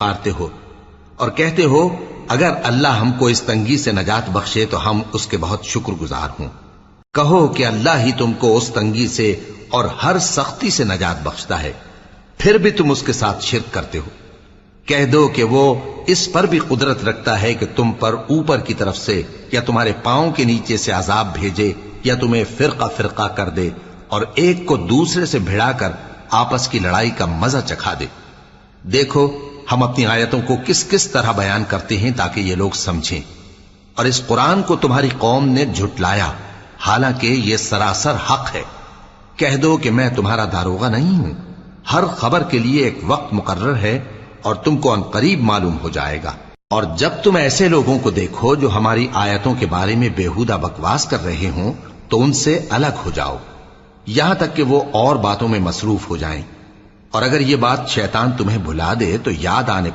مارتے ہو اور کہتے ہو اگر اللہ ہم کو اس تنگی سے نجات بخشے تو ہم اس کے بہت شکر گزار ہوں۔ کہو کہ اللہ ہی تم کو اس تنگی سے اور ہر سختی سے نجات بخشتا ہے، پھر بھی تم اس کے ساتھ شرک کرتے ہو۔ کہہ دو کہ وہ اس پر بھی قدرت رکھتا ہے کہ تم پر اوپر کی طرف سے یا تمہارے پاؤں کے نیچے سے عذاب بھیجے یا تمہیں فرقہ فرقہ کر دے اور ایک کو دوسرے سے بھڑا کر آپس کی لڑائی کا مزہ چکھا دے۔ دیکھو ہم اپنی آیتوں کو کس کس طرح بیان کرتے ہیں تاکہ یہ لوگ سمجھیں، اور اس قرآن کو تمہاری قوم نے جھٹلایا حالانکہ یہ سراسر حق ہے۔ کہہ دو کہ میں تمہارا داروغہ نہیں ہوں، ہر خبر کے لیے ایک وقت مقرر ہے اور تم کو ان قریب معلوم ہو جائے گا۔ اور جب تم ایسے لوگوں کو دیکھو جو ہماری آیتوں کے بارے میں بےہودہ بکواس کر رہے ہوں تو ان سے الگ ہو جاؤ یہاں تک کہ وہ اور باتوں میں مصروف ہو جائیں، اور اگر یہ بات شیطان تمہیں بھلا دے تو یاد آنے